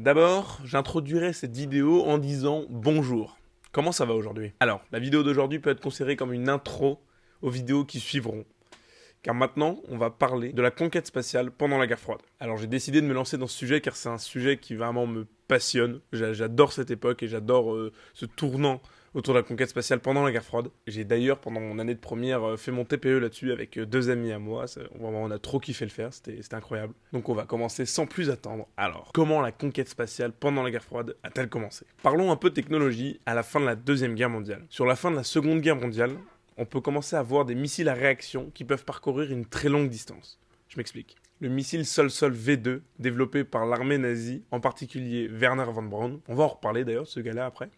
D'abord, j'introduirai cette vidéo en disant bonjour. Comment ça va aujourd'hui? Alors, la vidéo d'aujourd'hui peut être considérée comme une intro aux vidéos qui suivront. Car maintenant, on va parler de la conquête spatiale pendant la guerre froide. Alors j'ai décidé de me lancer dans ce sujet car c'est un sujet qui vraiment me passionne. J'adore cette époque et j'adore ce tournant autour de la conquête spatiale pendant la guerre froide. J'ai d'ailleurs, pendant mon année de première, fait mon TPE là-dessus avec deux amis à moi. Vraiment, on a trop kiffé le faire, c'était incroyable. Donc on va commencer sans plus attendre. Alors, comment la conquête spatiale pendant la guerre froide a-t-elle commencé? Parlons un peu technologie à la fin de la Deuxième Guerre mondiale. Sur la fin de la Seconde Guerre mondiale, on peut commencer à voir des missiles à réaction qui peuvent parcourir une très longue distance. Je m'explique. Le missile Sol-Sol V2, développé par l'armée nazie, en particulier Werner von Braun, on va en reparler d'ailleurs de ce gars-là après,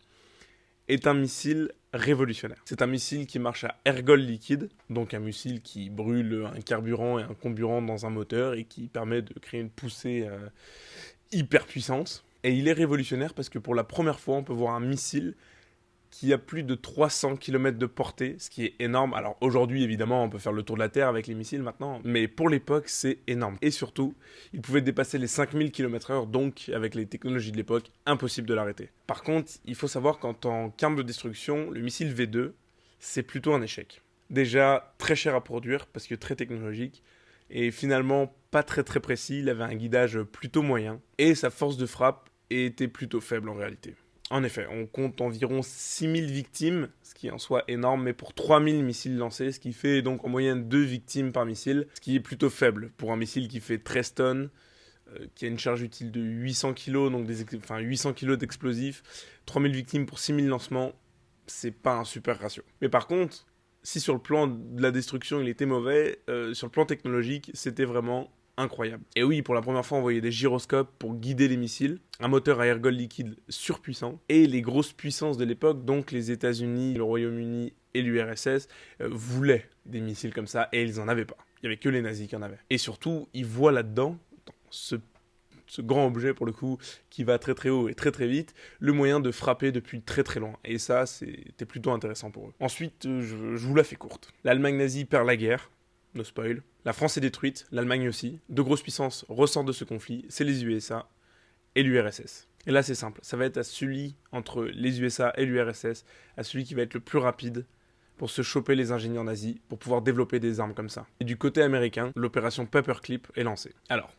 est un missile révolutionnaire. C'est un missile qui marche à ergol liquide, donc un missile qui brûle un carburant et un comburant dans un moteur et qui permet de créer une poussée hyper puissante. Et il est révolutionnaire parce que pour la première fois, on peut voir un missile qui a plus de 300 km de portée, ce qui est énorme. Alors aujourd'hui, évidemment, on peut faire le tour de la Terre avec les missiles maintenant, mais pour l'époque, c'est énorme. Et surtout, il pouvait dépasser les 5000 km/h, donc avec les technologies de l'époque, impossible de l'arrêter. Par contre, il faut savoir qu'en tant qu'arme de destruction, le missile V2, c'est plutôt un échec. Déjà, très cher à produire, parce que très technologique, et finalement pas très précis, il avait un guidage plutôt moyen, et sa force de frappe était plutôt faible en réalité. En effet, on compte environ 6000 victimes, ce qui est en soi énorme, mais pour 3000 missiles lancés, ce qui fait donc en moyenne 2 victimes par missile, ce qui est plutôt faible pour un missile qui fait 13 tonnes, qui a une charge utile de 800 kg, donc 800 kg d'explosifs, 3000 victimes pour 6000 lancements, c'est pas un super ratio. Mais par contre, si sur le plan de la destruction il était mauvais, sur le plan technologique, c'était vraiment incroyable. Et oui, pour la première fois, on voyait des gyroscopes pour guider les missiles, un moteur à ergol liquide surpuissant, et les grosses puissances de l'époque, donc les États-Unis, le Royaume-Uni et l'URSS, voulaient des missiles comme ça, et ils en avaient pas. Il y avait que les nazis qui en avaient. Et surtout, ils voient là-dedans, dans ce grand objet pour le coup, qui va très haut et très vite, le moyen de frapper depuis très loin. Et ça, c'était plutôt intéressant pour eux. Ensuite, je vous la fais courte. L'Allemagne nazie perd la guerre, no spoil. La France est détruite, l'Allemagne aussi. Deux grosses puissances ressortent de ce conflit, c'est les USA et l'URSS. Et là c'est simple, ça va être à celui entre les USA et l'URSS, à celui qui va être le plus rapide pour se choper les ingénieurs nazis, pour pouvoir développer des armes comme ça. Et du côté américain, l'opération Paperclip est lancée. Alors,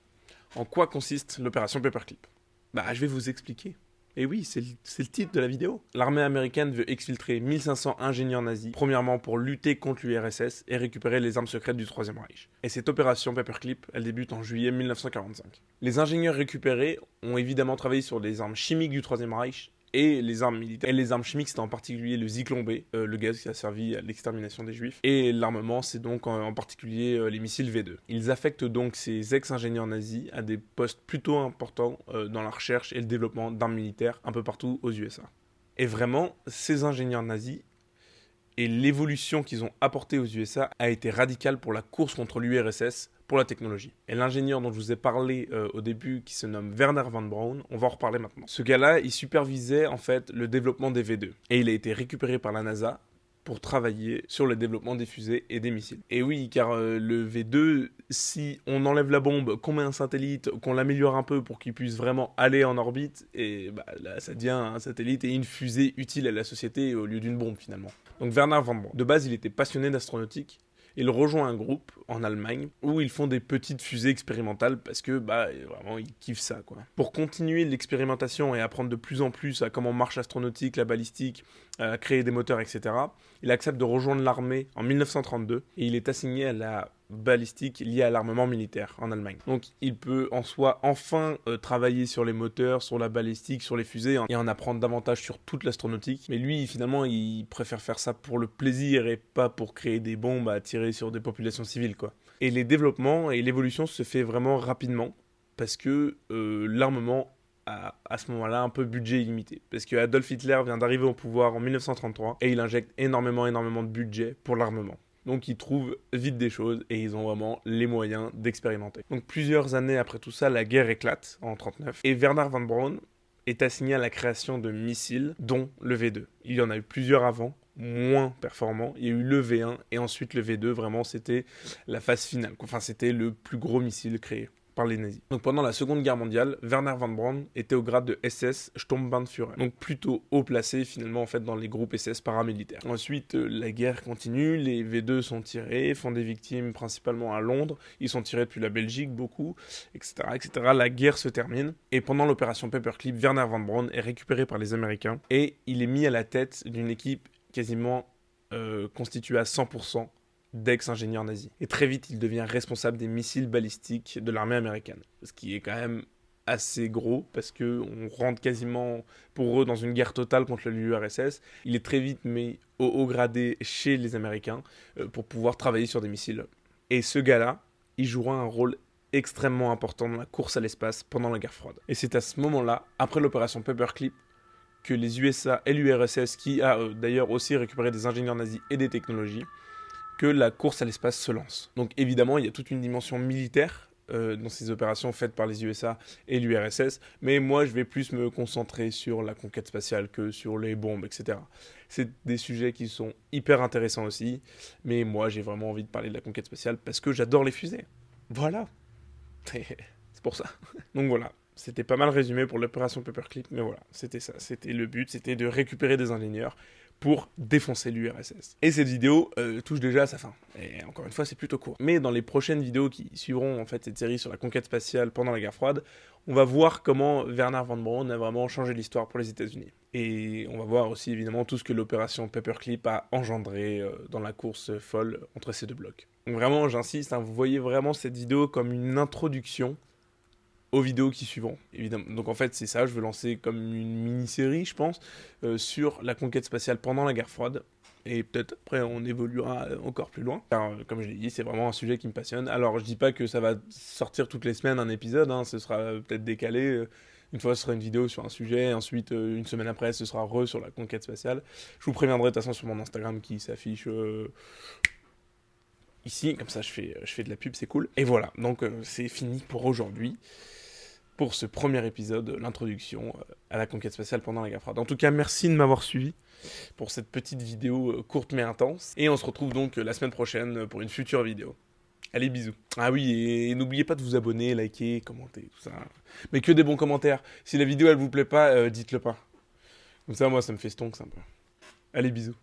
en quoi consiste l'opération Paperclip? Je vais vous expliquer. Et oui, c'est le titre de la vidéo. L'armée américaine veut exfiltrer 1500 ingénieurs nazis, premièrement pour lutter contre l'URSS et récupérer les armes secrètes du Troisième Reich. Et cette opération Paperclip, elle débute en juillet 1945. Les ingénieurs récupérés ont évidemment travaillé sur les armes chimiques du Troisième Reich et les armes militaires. Et les armes chimiques, c'était en particulier le Zyklon B, le gaz qui a servi à l'extermination des Juifs. Et l'armement, c'est donc en particulier les missiles V2. Ils affectent donc ces ex-ingénieurs nazis à des postes plutôt importants dans la recherche et le développement d'armes militaires un peu partout aux USA. Et vraiment, ces ingénieurs nazis et l'évolution qu'ils ont apportée aux USA a été radicale pour la course contre l'URSS pour la technologie. Et l'ingénieur dont je vous ai parlé au début, qui se nomme Werner von Braun, on va en reparler maintenant. Ce gars-là, il supervisait en fait le développement des V2. Et il a été récupéré par la NASA pour travailler sur le développement des fusées et des missiles. Et oui, car le V2, si on enlève la bombe, qu'on met un satellite, qu'on l'améliore un peu pour qu'il puisse vraiment aller en orbite, et là ça devient un satellite et une fusée utile à la société au lieu d'une bombe finalement. Donc Werner von Braun, de base il était passionné d'astronautique, il rejoint un groupe en Allemagne où ils font des petites fusées expérimentales parce que vraiment ils kiffent ça quoi. Pour continuer l'expérimentation et apprendre de plus en plus à comment marche l'astronautique, la balistique, à créer des moteurs, etc., il accepte de rejoindre l'armée en 1932 et il est assigné à la balistique liée à l'armement militaire en Allemagne. Donc il peut en soi enfin travailler sur les moteurs, sur la balistique, sur les fusées et en apprendre davantage sur toute l'astronautique. Mais lui finalement il préfère faire ça pour le plaisir et pas pour créer des bombes à tirer sur des populations civiles quoi. Et les développements et l'évolution se fait vraiment rapidement parce que l'armement à ce moment-là un peu budget illimité. Parce que Adolf Hitler vient d'arriver au pouvoir en 1933 et il injecte énormément de budget pour l'armement. Donc ils trouvent vite des choses et ils ont vraiment les moyens d'expérimenter. Donc plusieurs années après tout ça, la guerre éclate en 1939 et Werner von Braun est assigné à la création de missiles, dont le V2. Il y en a eu plusieurs avant, moins performants. Il y a eu le V1 et ensuite le V2, vraiment c'était la phase finale. Enfin c'était le plus gros missile créé. par les nazis. Donc pendant la Seconde Guerre mondiale, Werner von Braun était au grade de SS Sturmbannführer, donc plutôt haut placé finalement en fait dans les groupes SS paramilitaires. Ensuite, la guerre continue, les V2 sont tirés, font des victimes principalement à Londres, ils sont tirés depuis la Belgique beaucoup, etc., etc. La guerre se termine et pendant l'opération Paperclip, Werner von Braun est récupéré par les Américains et il est mis à la tête d'une équipe quasiment constituée à 100% d'ex-ingénieurs nazis. Et très vite, il devient responsable des missiles balistiques de l'armée américaine. Ce qui est quand même assez gros, parce qu'on rentre quasiment pour eux dans une guerre totale contre l'URSS. Il est très vite mis au haut gradé chez les Américains pour pouvoir travailler sur des missiles. Et ce gars-là, il jouera un rôle extrêmement important dans la course à l'espace pendant la guerre froide. Et c'est à ce moment-là, après l'opération Paperclip, que les USA et l'URSS, qui a d'ailleurs aussi récupéré des ingénieurs nazis et des technologies, que la course à l'espace se lance. Donc évidemment, il y a toute une dimension militaire dans ces opérations faites par les USA et l'URSS, mais moi je vais plus me concentrer sur la conquête spatiale que sur les bombes, etc. C'est des sujets qui sont hyper intéressants aussi, mais moi j'ai vraiment envie de parler de la conquête spatiale parce que j'adore les fusées. Voilà. C'est pour ça. Donc voilà. C'était pas mal résumé pour l'opération Paperclip, mais voilà, c'était ça. C'était le but, c'était de récupérer des ingénieurs pour défoncer l'URSS. Et cette vidéo touche déjà à sa fin. Et encore une fois, c'est plutôt court. Mais dans les prochaines vidéos qui suivront en fait cette série sur la conquête spatiale pendant la guerre froide, on va voir comment Werner von Braun a vraiment changé l'histoire pour les États-Unis. Et on va voir aussi évidemment tout ce que l'opération Paperclip a engendré dans la course folle entre ces deux blocs. Donc vraiment, j'insiste, hein, vous voyez vraiment cette vidéo comme une introduction aux vidéos qui suivront, évidemment. Donc en fait, c'est ça, je veux lancer comme une mini-série, je pense, sur la conquête spatiale pendant la guerre froide. Et peut-être après, on évoluera encore plus loin. Car, comme je l'ai dit, c'est vraiment un sujet qui me passionne. Alors, je dis pas que ça va sortir toutes les semaines un épisode, hein, ce sera peut-être décalé. Une fois, ce sera une vidéo sur un sujet. Ensuite, une semaine après, ce sera sur la conquête spatiale. Je vous préviendrai de toute façon sur mon Instagram qui s'affiche ici. Comme ça, je fais de la pub, c'est cool. Et voilà, donc c'est fini pour aujourd'hui. Pour ce premier épisode, l'introduction à la conquête spatiale pendant la guerre froide. En tout cas, merci de m'avoir suivi pour cette petite vidéo courte mais intense. Et on se retrouve donc la semaine prochaine pour une future vidéo. Allez, bisous. Ah oui, et n'oubliez pas de vous abonner, liker, commenter, tout ça. Mais que des bons commentaires. Si la vidéo, elle vous plaît pas, dites-le pas. Comme ça, moi, ça me fait stonks un peu. Allez, bisous.